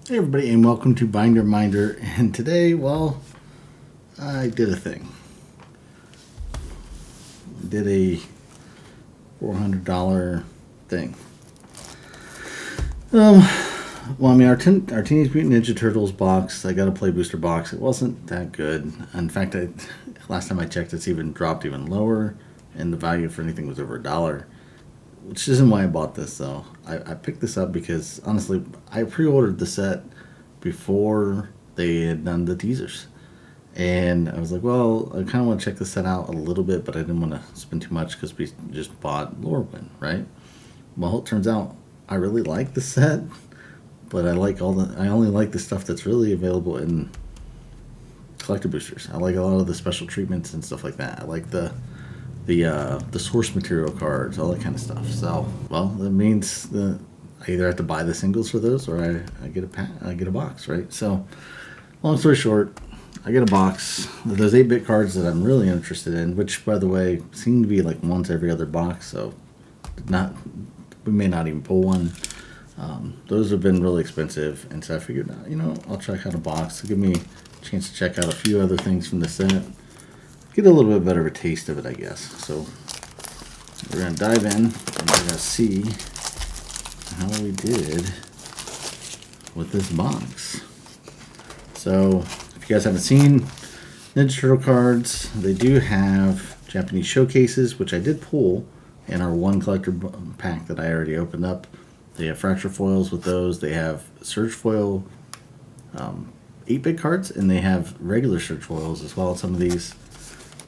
Hey everybody, and welcome to Binder Minder. And today, well, I did a thing. Did a $400 thing. Well, I mean, our Teenage Mutant Ninja Turtles box, I got a play booster box. It wasn't that good. In fact, last time I checked, it's even dropped even lower, and the value for anything was over $1. Which isn't why I bought this, though. I picked this up because, honestly, I pre-ordered the set before they had done the teasers. And I was like, well, I kind of want to check this set out a little bit, but I didn't want to spend too much because we just bought Lorwyn, right? Well, it turns out I really like the set, but I only like the stuff that's really available in collector boosters. I like a lot of the special treatments and stuff like that. I like the source material cards, all that kind of stuff. So, well, that means I either have to buy the singles for those, or I get a box, right? So, long story short, I get a box. Those 8-bit cards that I'm really interested in, which, by the way, seem to be like once every other box. So, we may not even pull one. Those have been really expensive, and so I figured, I'll check out a box to give me a chance to check out a few other things from the set. Get a little bit better of a taste of it, I guess. So we're going to dive in and we're going to see how we did with this box. So if you guys haven't seen Ninja Turtle cards, they do have Japanese showcases, which I did pull in our one collector pack that I already opened up. They have fracture foils with those. They have Surge foil 8-bit cards, and they have regular Surge foils as well. Some of these.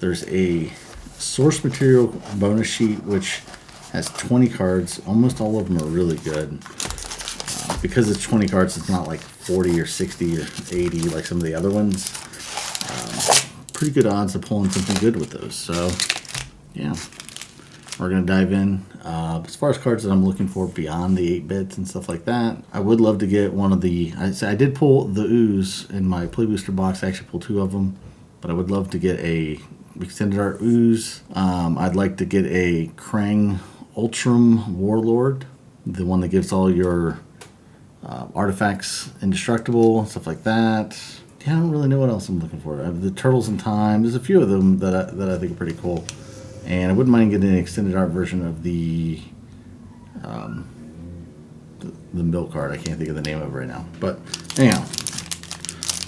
There's a source material bonus sheet which has 20 cards. Almost all of them are really good. Because it's 20 cards, it's not like 40 or 60 or 80 like some of the other ones. Pretty good odds of pulling something good with those. So, yeah. We're going to dive in. As far as cards that I'm looking for beyond the 8-bits and stuff like that, I would love to get one of the... I did pull the Ooze in my Play Booster box. I actually pulled 2 of them. But I would love to get a Extended Art Ooze. I'd like to get a Krang Ultram Warlord. The one that gives all your artifacts indestructible, stuff like that. Yeah, I don't really know what else I'm looking for. I have the Turtles in Time. There's a few of them that I think are pretty cool. And I wouldn't mind getting an extended art version of the milk card. I can't think of the name of it right now. But anyhow,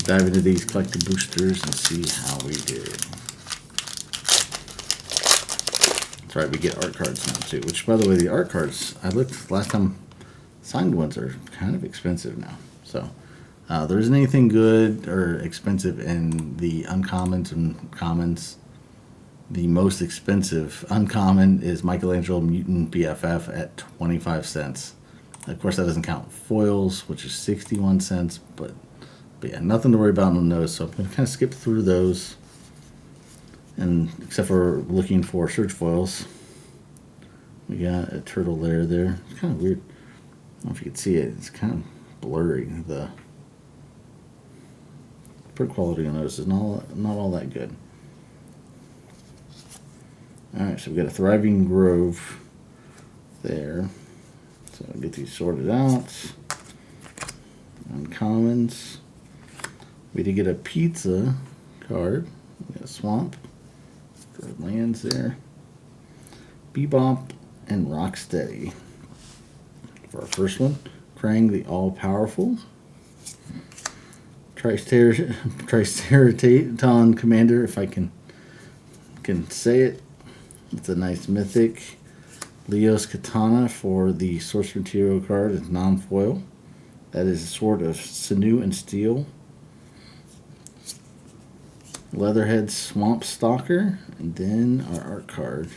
dive into these collector boosters and see how we did. That's right, we get art cards now too. Which, by the way, the art cards, I looked last time, signed ones are kind of expensive now. So there isn't anything good or expensive in the uncommons and commons. The most expensive uncommon is Michelangelo Mutant BFF at 25 cents. Of course, that doesn't count foils, which is 61 cents, but yeah, nothing to worry about on those. So I'm going to kind of skip through those, and except for looking for Surge foils. We got a turtle there. It's kind of weird. I don't know if you can see it. It's kind of blurry. The print quality on those is not all that good. Alright, so we got a Thriving Grove there. So I'll get these sorted out. Uncommons. We did get a Pizza card. We got a Swamp. For lands there. Bebop and Rocksteady. For our first one, Krang the All-Powerful. Triceratops Commander, if I can say it. It's a nice mythic. Leo's Katana for the source material card. It's non-foil. That is a Sword of Sinew and Steel. Leatherhead Swamp Stalker. And then our art card.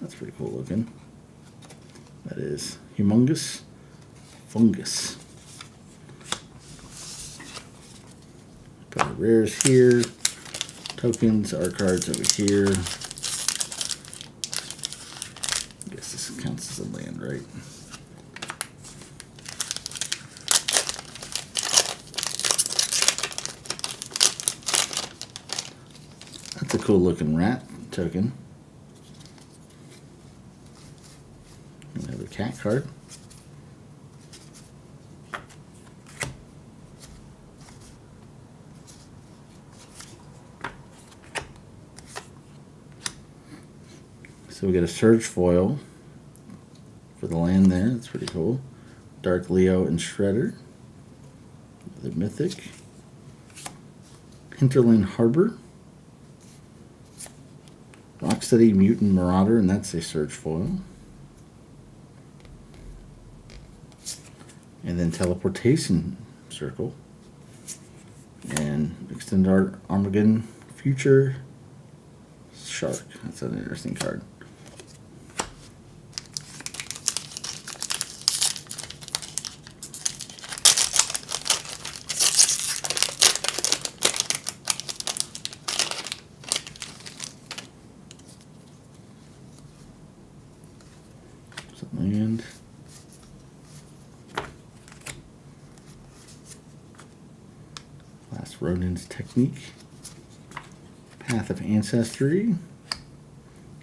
That's pretty cool looking. That is Humongous Fungus. Got our rares here. Tokens, art cards over here. This counts as a land, right? That's a cool looking rat token. Another cat card. So we get a Surge foil for the land there. That's pretty cool. Dark Leo and Shredder. The Mythic. Hinterland Harbor. Rocksteady Mutant Marauder, and that's a Surge foil. And then Teleportation Circle. And Extended Art Armageddon Future Shark. That's an interesting card. Land. Last Ronin's Technique. Path of Ancestry.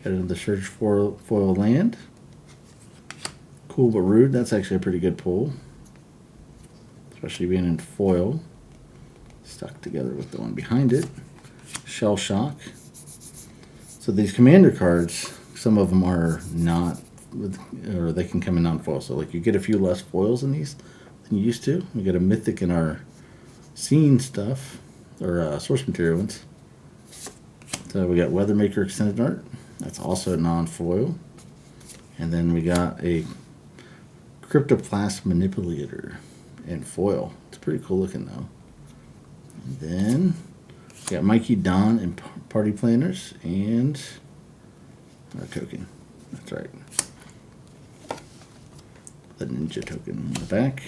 Got another Surge foil land. Cool but rude. That's actually a pretty good pull. Especially being in foil. Stuck together with the one behind it. Shell Shock. So these commander cards, some of them are not, or they can come in non-foil. So like you get a few less foils in these than you used to. We get a Mythic in our scene stuff, or source material ones. So we got Weathermaker Extended Art. That's also non-foil. And then we got a Cryptoplast Manipulator in foil. It's pretty cool looking though. And then we got Mikey Don and Party Planners and our token. That's right. The ninja token on the back.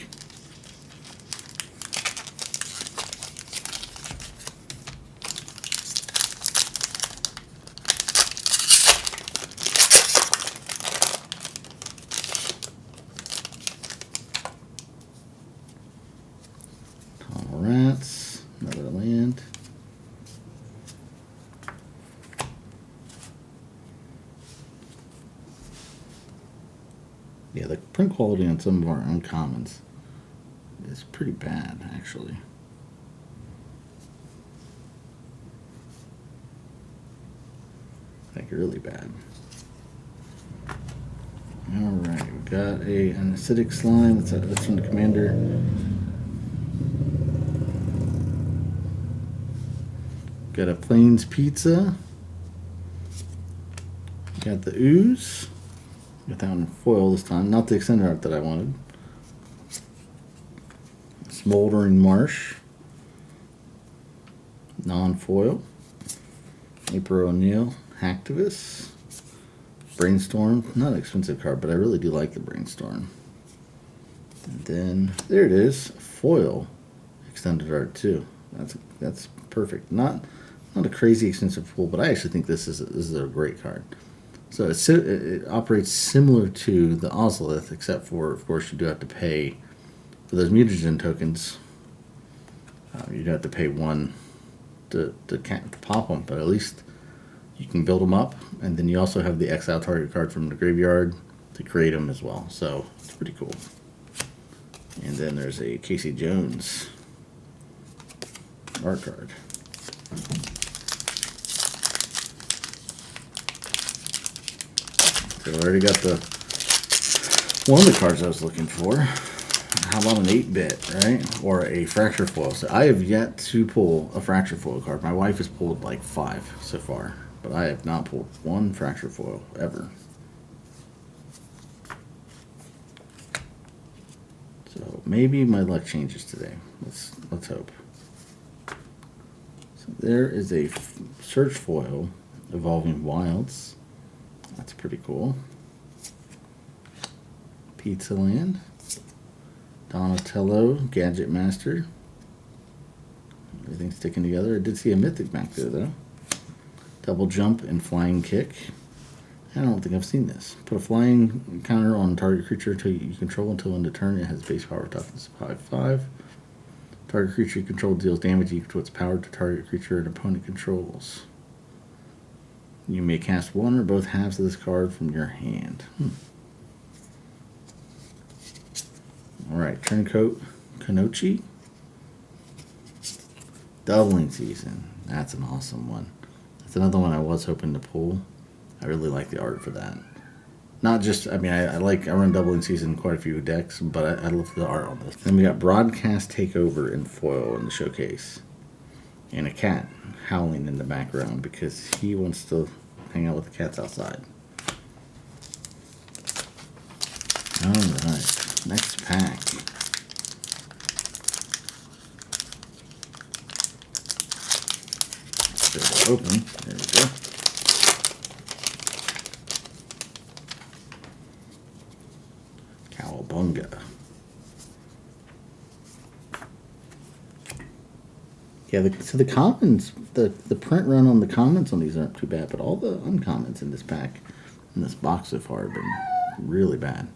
Rats, another land. Yeah, the print quality on some of our uncommons is pretty bad, actually. Like really bad. Alright, we got an acidic slime. That's from the commander. Got a Plains Pizza. Got the Ooze. Got that one in foil this time. Not the extended art that I wanted. Smoldering Marsh. Non-foil. April O'Neil. Hacktivist. Brainstorm. Not an expensive card, but I really do like the Brainstorm. And then, there it is. Foil. Extended art too. That's perfect. Not a crazy expensive pull, but I actually think this is a great card. So it operates similar to the Ozolith, except for, of course, you do have to pay for those mutagen tokens. You'd have to pay one to pop them, but at least you can build them up, and then you also have the exile target card from the graveyard to create them as well. So it's pretty cool. And then there's a Casey Jones art card. So I already got one of the cards I was looking for. How about an 8-bit, right? Or a Fracture Foil. So I have yet to pull a Fracture Foil card. My wife has pulled like 5 so far, but I have not pulled one Fracture Foil ever. So maybe my luck changes today. Let's hope. So there is a Search Foil, Evolving Wilds. That's pretty cool. Pizza Land. Donatello, Gadget Master. Everything's sticking together. I did see a Mythic back there, though. Double Jump and Flying Kick. I don't think I've seen this. Put a flying counter on target creature you control until end of turn. It has base power toughness 5/5. Target creature you control deals damage equal to its power to target creature an opponent controls. You may cast one or both halves of this card from your hand. Alright, Turncoat Kanochi. Doubling Season. That's an awesome one. That's another one I was hoping to pull. I really like the art for that. Not just, I mean, I run doubling season quite a few decks, but I love the art on this. Then we got Broadcast Takeover in foil in the showcase. And a cat howling in the background because he wants to hang out with the cats outside. Alright, next pack. Get it open. There we go. Cowabunga. Yeah, so the commons, the print run on the commons on these aren't too bad, but all the uncommons in this pack, in this box so far, have been really bad.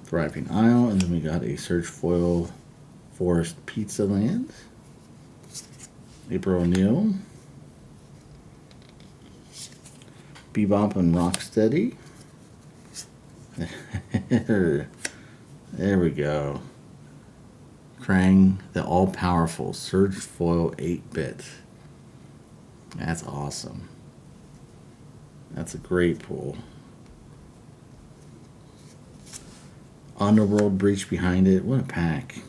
Thriving Isle, and then we got a Surge Foil Forest Pizza Land. April O'Neil. Bebop and Rocksteady. There we go. Krang, the all-powerful Surge Foil 8-bit. That's awesome. That's a great pull. Underworld Breach behind it. What a pack.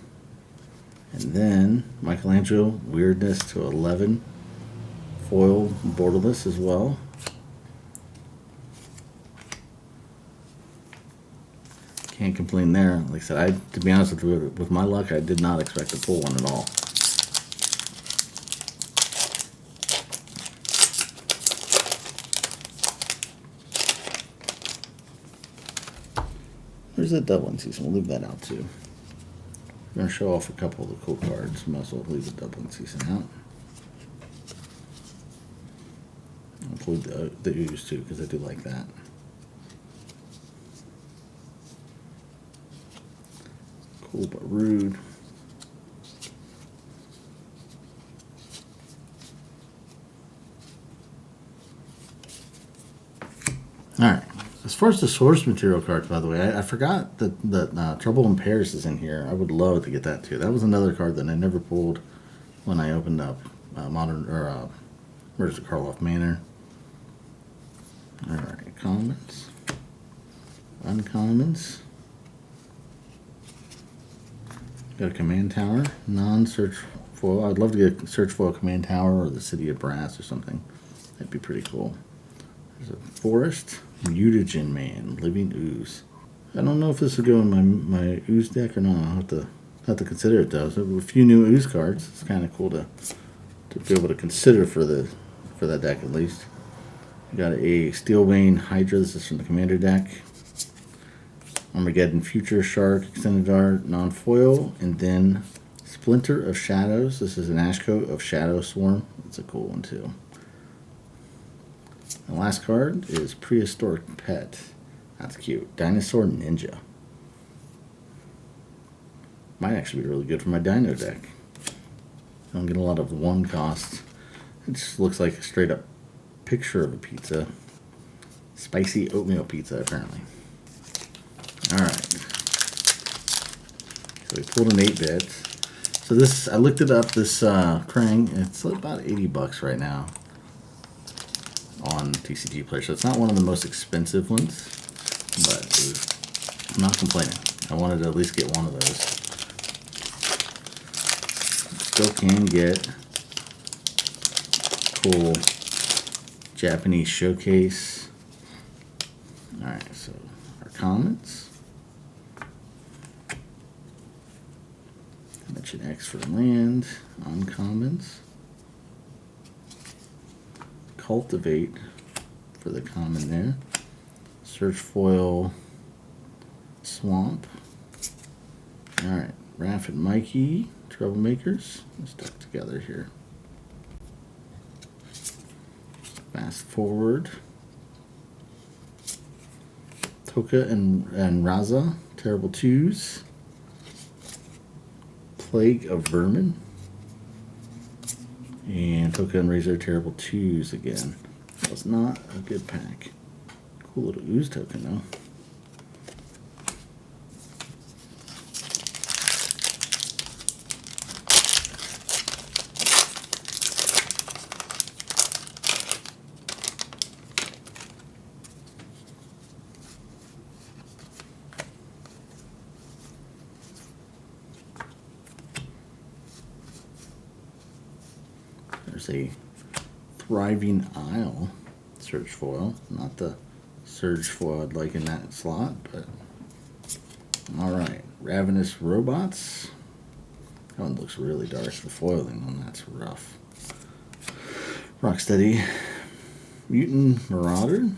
And then Michelangelo Weirdness to 11. Foil borderless as well. Can't complain there. Like I said, to be honest with you, with my luck, I did not expect to pull one at all. There's that doubling season. We'll leave that out too. We're going to show off a couple of the cool cards. Might as well leave the doubling season out. I'll include the ooze too, because I do like that. Cool but rude. Alright, as far as the source material cards, by the way, I forgot that Trouble in Paris is in here. I would love to get that too. That was another card that I never pulled when I opened up where's the Karloff Manor? Alright, commons, uncommons. Got a command tower, non-search foil. I'd love to get a search foil command tower or the City of Brass or something. That'd be pretty cool. There's a forest, mutagen man, living ooze. I don't know if this will go in my ooze deck or not. I'll have to consider it though. So a few new ooze cards. It's kind of cool to be able to consider for that deck at least. We got a Steelbane Hydra. This is from the commander deck. Armageddon Future Shark, Extended Art, non-foil, and then Splinter of Shadows. This is an Ashcoat of Shadow Swarm. It's a cool one too. The last card is Prehistoric Pet. That's cute. Dinosaur Ninja. Might actually be really good for my Dino deck. I don't get a lot of one cost. It just looks like a straight up picture of a pizza. Spicy oatmeal pizza, apparently. Alright. So we pulled an 8-bit. So this, I looked it up, this Krang, it's about $80 right now on TCG Player. So it's not one of the most expensive ones, but I'm not complaining. I wanted to at least get one of those. Still can get cool Japanese showcase. Alright, so our commons. Mention X for land, uncommons. Cultivate for the common there. Search foil swamp. Alright, Raph and Mikey, troublemakers. Stuck together here. Fast forward. Toka and Raza, terrible twos. Plague of Vermin. And Toka and Razor, terrible twos again. That was not a good pack. Cool little ooze token though. There's a Thriving Isle Surge foil. Not the Surge foil I'd like in that slot, but alright. Ravenous Robots. That one looks really dark. The foiling on that's rough. Rocksteady Mutant Marauder.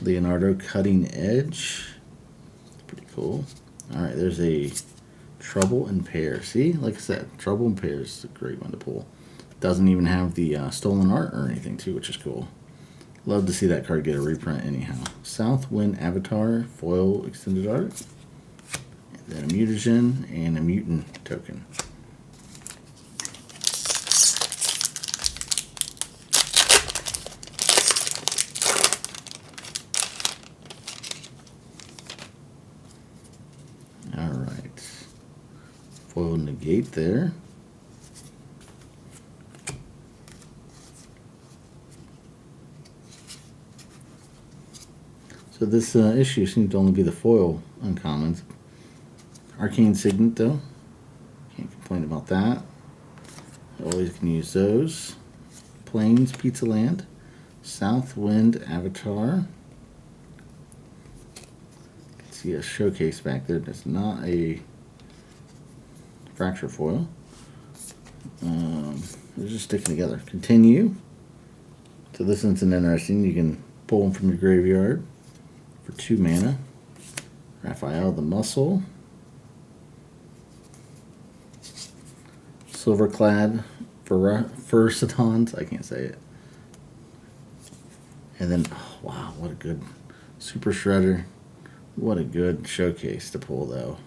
Leonardo Cutting Edge. Pretty cool. Alright, there's a Trouble in Pairs. See, like I said, Trouble in Pairs is a great one to pull. Doesn't even have the stolen art or anything too, which is cool. Love to see that card get a reprint anyhow. Southwind Avatar foil extended art. And then a mutagen and a mutant token. Alright. Foil negate there. So this issue seems to only be the foil uncommons. Arcane Signet though. Can't complain about that. Always can use those. Plains Pizza Land. Southwind Avatar. You can see a showcase back there. That's not a fracture foil. They're just sticking together. Continue. So this one's an interesting. You can pull them from your graveyard for 2 mana. Raphael the Muscle. Silverclad Fursadons. I can't say it. And then, oh, wow, what a good Super Shredder. What a good showcase to pull, though.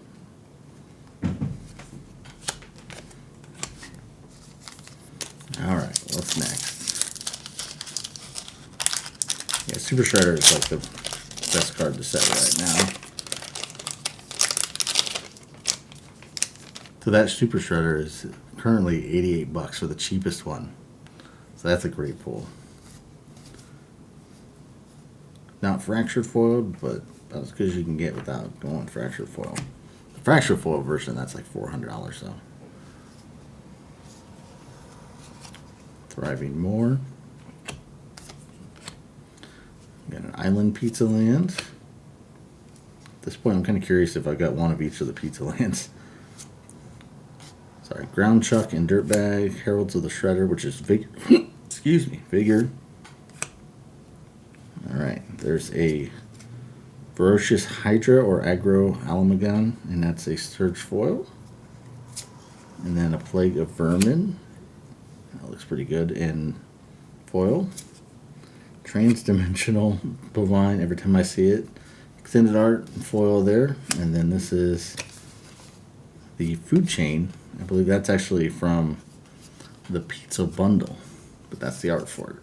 Alright, what's next? Yeah, Super Shredder is like the best card to set right now. So that Super Shredder is currently $88 for the cheapest one. So that's a great pull. Not fractured foiled, but about as good as you can get without going fractured foil. The fractured foil version, that's like $400 though. Thriving More. Got an Island Pizza Land. At this point, I'm kind of curious if I got one of each of the Pizza Lands. Sorry, Ground Chuck and Dirtbag, Heralds of the Shredder, which is Vigor. Excuse me, Vigor. Alright, there's a Ferocious Hydra or Aggro Alamagon, and that's a Surge foil. And then a Plague of Vermin. That looks pretty good in foil. Transdimensional Bovine, every time I see it. Extended art foil there. And then this is the Food Chain. I believe that's actually from the Pizza Bundle, but that's the art for it.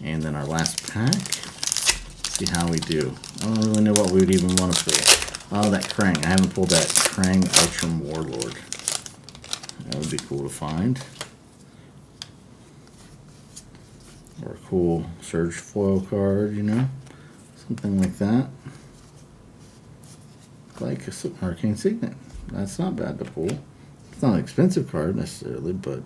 And then our last pack. See how we do. I don't really know what we would even want to pull. Oh, that Krang. I haven't pulled that Krang Ultram Warlord. That would be cool to find. Or a cool Surge foil card, you know? Something like that. Like a Arcane Signet. That's not bad to pull. It's not an expensive card necessarily, but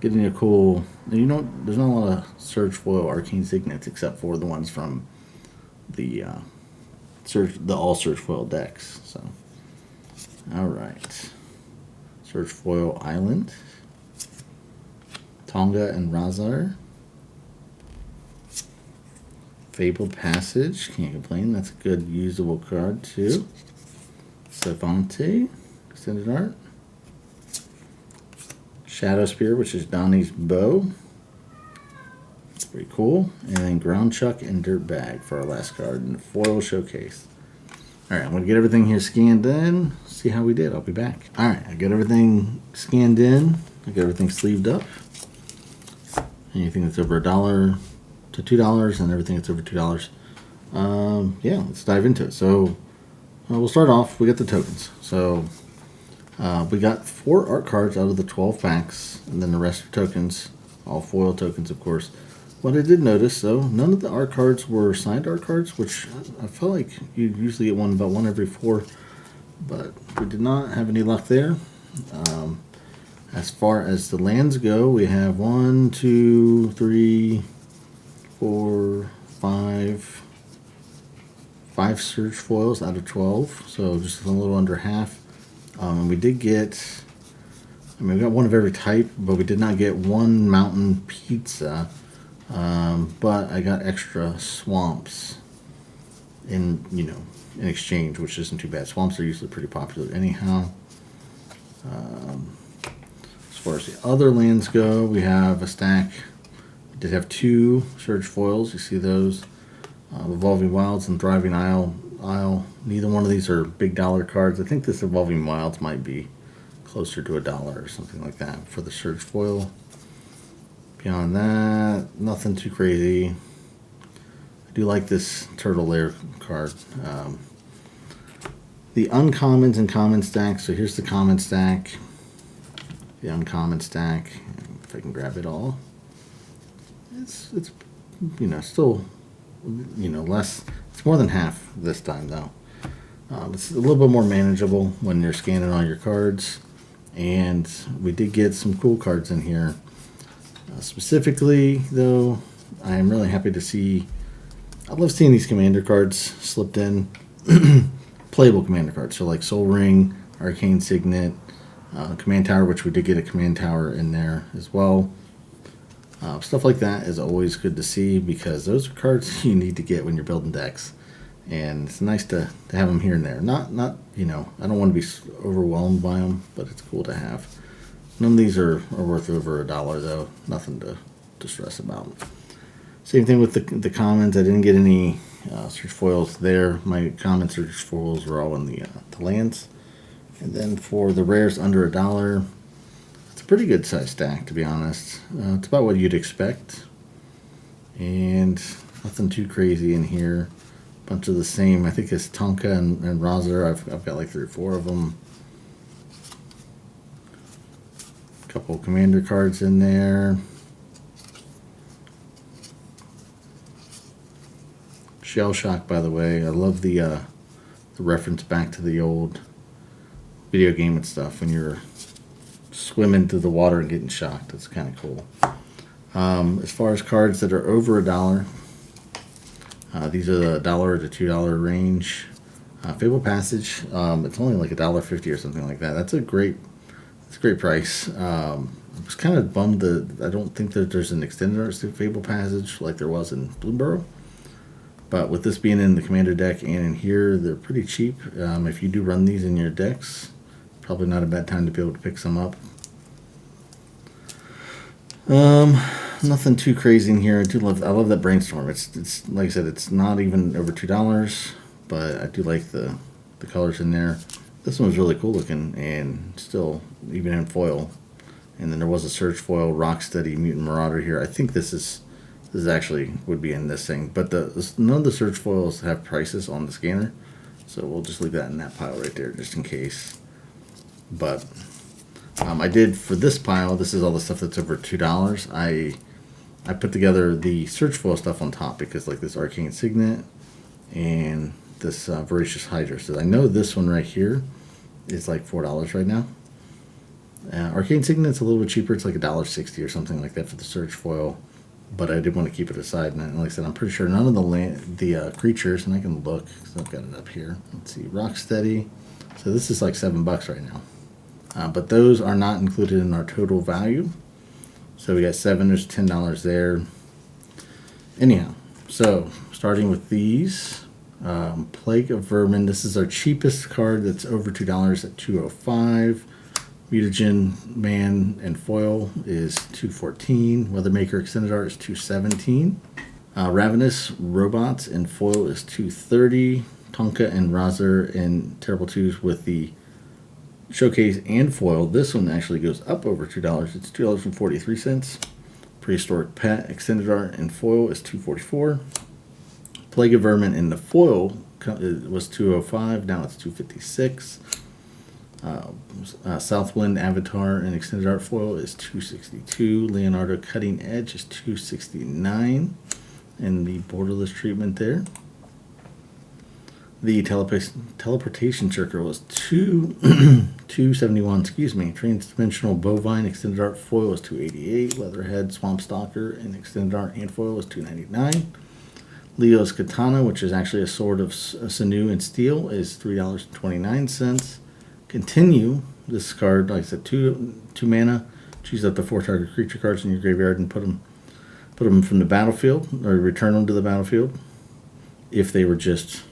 getting a cool, you know, there's not a lot of Surge foil Arcane Signets except for the ones from the all Surge foil decks. So, all right, Surge foil Island, Tonga and Razar, Fabled Passage. Can't complain. That's a good usable card too. Savante, extended art. Shadow Spear, which is Donnie's bow. It's pretty cool. And then Ground Chuck and Dirtbag for our last card in the foil showcase. Alright, I'm going to get everything here scanned in. See how we did. I'll be back. Alright, I got everything scanned in. I got everything sleeved up. Anything that's over $1 to $2 and everything that's over $2. Yeah, let's dive into it. So we'll start off. We got the tokens. So we got 4 art cards out of the 12 packs, and then the rest are tokens, all foil tokens, of course. What I did notice, though, none of the art cards were signed art cards, which I felt like you usually get about one every 4, but we did not have any luck there. As far as the lands go, we have 1, 2, 3, 4, 5. 5 search foils out of 12, so just a little under half. We did get, we got one of every type, but we did not get one mountain pizza. But I got extra swamps in exchange, which isn't too bad. Swamps are usually pretty popular anyhow. As far as the other lands go, we have a stack. We did have 2 surge foils. You see those. Evolving Wilds and Thriving Isle. Neither one of these are big dollar cards. I think this Evolving Wilds might be closer to $1 or something like that for the surge foil. Beyond that, nothing too crazy. I do like this Turtle Lair card. The uncommons and common stack. So here's the common stack. The uncommon stack. If I can grab it all. It's still less. It's more than half this time though. It's a little bit more manageable when you're scanning all your cards. And we did get some cool cards in here. Specifically, though, I am really happy to see. I love seeing these commander cards slipped in. Playable commander cards, so like Soul Ring, Arcane Signet, Command Tower, which we did get a Command Tower in there as well. Stuff like that is always good to see because those are cards you need to get when you're building decks. And it's nice to have them here and there. Not I don't want to be overwhelmed by them, but it's cool to have. None of these are worth over $1 though. Nothing to stress about. Same thing with the commons. I didn't get any search foils there. My common search foils were all in the lands. And then for the rares under $1, it's a pretty good size stack to be honest. It's about what you'd expect. And nothing too crazy in here. Bunch of the same. I think it's Tonka and Razor. I've got like 3 or 4 of them. Couple of commander cards in there. Shell Shock, by the way. I love the reference back to the old video game and stuff when you're swimming through the water and getting shocked. That's kind of cool. As far as cards that are over $1, these are the $1 to $2 range. Fable Passage, it's only like $1.50 or something like that. That's a great price. I was kind of bummed that I don't think that there's an extended art to Fable Passage like there was in Bloomburrow. But with this being in the Commander deck and in here, they're pretty cheap. If you do run these in your decks, probably not a bad time to be able to pick some up. Nothing too crazy in here. I love that Brainstorm. It's like I said, it's not even over $2, but I do like the colors in there. This one was really cool looking and still even in foil. And then there was a Surge Foil Rocksteady Mutant Marauder here. I think this is actually would be in this thing, but none of the Surge Foils have prices on the scanner, so we'll just leave that in that pile right there just in case. But I did for this pile. This is all the stuff that's over $2. I put together the Surge Foil stuff on top because like this Arcane Signet and this Voracious Hydra. So I know this one right here is like $4 right now. Arcane Signet's a little bit cheaper. It's like $1.60 or something like that for the Surge Foil. But I did want to keep it aside, and like I said, I'm pretty sure none of the creatures, and I can look because I've got it up here. Let's see, Rocksteady. So this is like $7 right now, but those are not included in our total value. So we got there's $10 there. Anyhow, so starting with these, Plague of Vermin. This is our cheapest card. That's over $2 at $2.05. Mutagen Man and Foil is $2.14. Weathermaker Extended Art is $2.17. Ravenous Robots and Foil is $2.30. Tonka and Razor and Terrible Twos with the Showcase and Foil. This one actually goes up over $2. It's $2.43. Prehistoric Pet Extended Art and Foil is $2.44. Plague of Vermin in the Foil was $2.05. Now it's $2.56. Southwind Avatar and Extended Art Foil is $2.62. Leonardo Cutting Edge is $2.69. And the borderless treatment there. The teleportation circle was 271, excuse me. Transdimensional Bovine Extended Art Foil is 288. Leatherhead Swamp Stalker in Extended Art and Foil is 299. Leo's Katana, which is actually a sword of sinew and steel, is $3.29. Continue, this card, like I said, two mana. Choose up to 4 target creature cards in your graveyard and put them from the battlefield, or return them to the battlefield. If they were just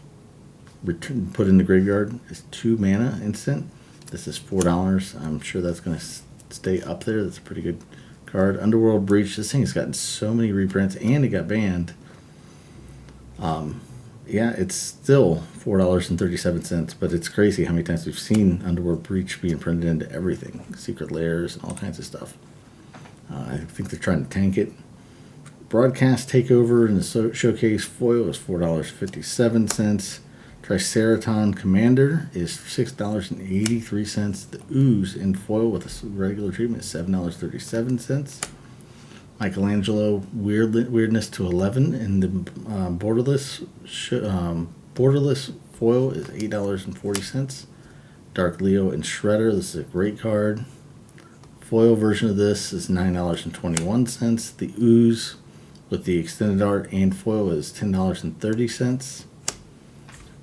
put in the graveyard, it's 2 mana instant. This is $4. I'm sure that's going to stay up there. That's a pretty good card. Underworld Breach. This thing has gotten so many reprints, and it got banned. Yeah, it's still $4.37, but it's crazy how many times we've seen Underworld Breach being printed into everything. Secret Lairs and all kinds of stuff. I think they're trying to tank it. Broadcast Takeover in the Showcase Foil is $4.57. Triceraton Commander is $6.83. The Ooze in Foil with a regular treatment is $7.37. Michelangelo Weirdness to 11 in the borderless foil is $8.40. Dark Leo and Shredder, this is a great card. Foil version of this is $9.21. The Ooze with the extended art and foil is $10.30.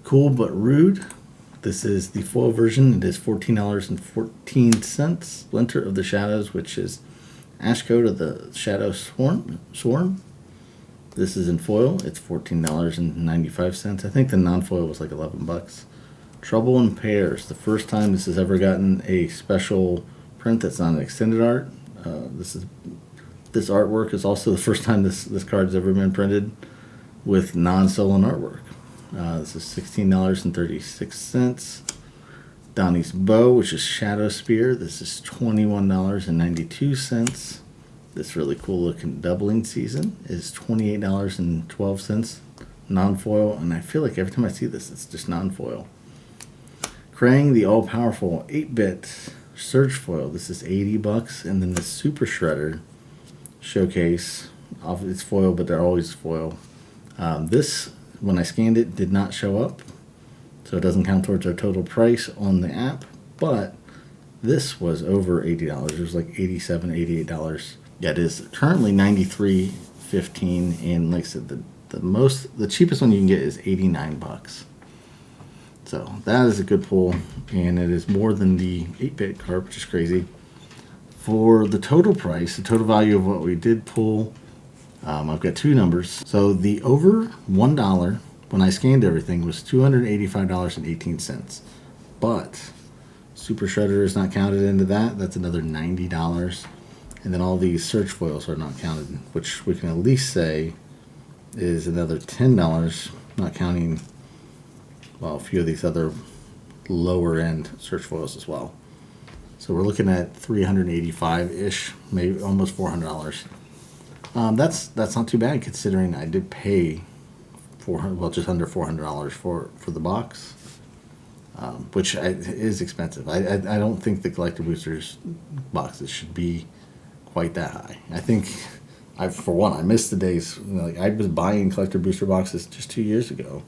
Cool but Rude, this is the foil version. It is $14.14. Splinter of the Shadows, which is Ashcoat of the Shadow Swarm. This is in foil. It's $14.95. I think the non-foil was like $11. Trouble in Pairs. The first time this has ever gotten a special print that's not an extended art. This artwork is also the first time this card's ever been printed with non-stolen artwork. This is $16.36. Donnie's Bow, which is Shadow Spear. This is $21.92. This really cool looking Doubling Season is $28.12. Non-foil, and I feel like every time I see this, it's just non-foil. Krang, the all-powerful 8-bit Surge Foil. This is $80, and then the Super Shredder Showcase. It's foil, but they're always foil. This, when I scanned it, did not show up. So it doesn't count towards our total price on the app, but this was over $80. It was like $87, $88. Yeah, it is currently $93.15, and like I said, the cheapest one you can get is $89. So that is a good pull, and it is more than the 8-bit card, which is crazy. For the total price, the total value of what we did pull, I've got two numbers. So the over $1 when I scanned everything was $285.18. But Super Shredder is not counted into that. That's another $90. And then all these search foils are not counted, which we can at least say is another $10, not counting, well, a few of these other lower end search foils as well. So we're looking at $385-ish, maybe almost $400. That's not too bad considering I did pay just under $400 for the box, which is expensive. I don't think the collector boosters boxes should be quite that high. I think for one, I missed the days, like I was buying collector booster boxes just 2 years ago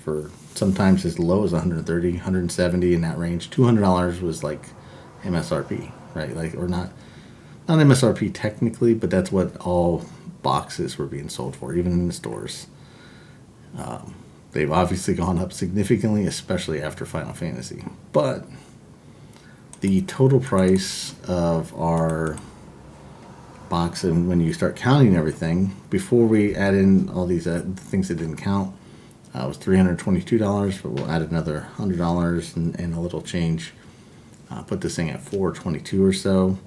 for sometimes as low as $130, $170 in that range. $200 was like MSRP, right? Like, or not MSRP technically, but that's what all boxes were being sold for, even in the stores. They've obviously gone up significantly, especially after Final Fantasy. But the total price of our box, and when you start counting everything, before we add in all these things that didn't count, was $322, but we'll add another $100 and a little change. Put this thing at $422 or so.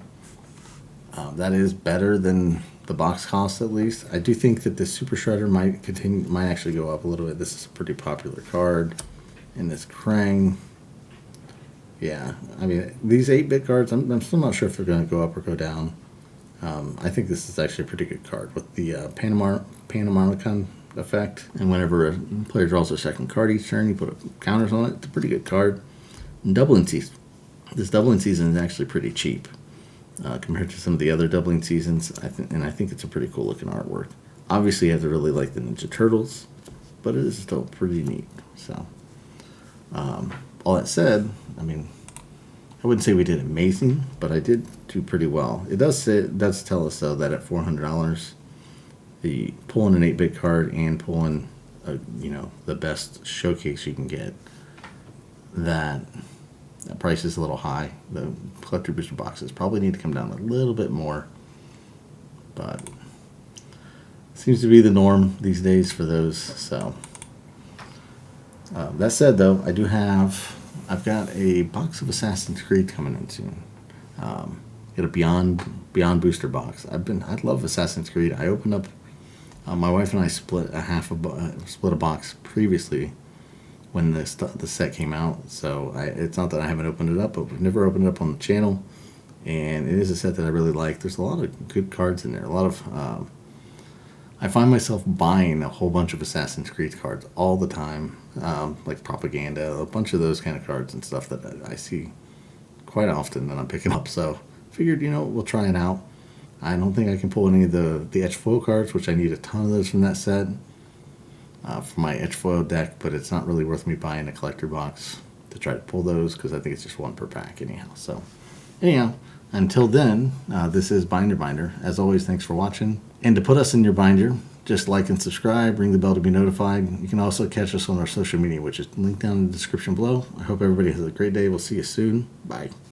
That is better than the box cost, at least. I do think that the Super Shredder might actually go up a little bit. This is a pretty popular card. And this Krang, yeah, I mean, these 8-bit cards, I'm still not sure if they're going to go up or go down. I think this is actually a pretty good card with the Panamanican effect. And whenever a player draws their second card each turn, you put counters on it. It's a pretty good card. And Doubling Season. This Doubling Season is actually pretty cheap. Compared to some of the other Doubling Seasons, I think it's a pretty cool looking artwork. Obviously, you have to really like the Ninja Turtles, but it is still pretty neat. So, all that said, I mean, I wouldn't say we did amazing, but I did do pretty well. It does tell us though that at $400, the pulling an 8-bit card and pulling the best showcase you can get, that price is a little high. The collector booster boxes probably need to come down a little bit more, but seems to be the norm these days for those. So that said, though, I've got a box of Assassin's Creed coming in soon. Get a Beyond booster box. I love Assassin's Creed. I opened up. My wife and I split a box previously when the set came out. So it's not that I haven't opened it up, but we've never opened it up on the channel. And it is a set that I really like. There's a lot of good cards in there. A lot of I find myself buying a whole bunch of Assassin's Creed cards all the time, like Propaganda, a bunch of those kind of cards and stuff that I see quite often that I'm picking up. So figured, we'll try it out. I don't think I can pull any of the etch foil cards, which I need a ton of those from that set for my etch foil deck, but it's not really worth me buying a collector box to try to pull those because I think it's just one per pack anyhow. So anyhow, until then, this is Binder. As always, thanks for watching. And to put us in your binder, just like and subscribe, ring the bell to be notified. You can also catch us on our social media, which is linked down in the description below. I hope everybody has a great day. We'll see you soon. Bye.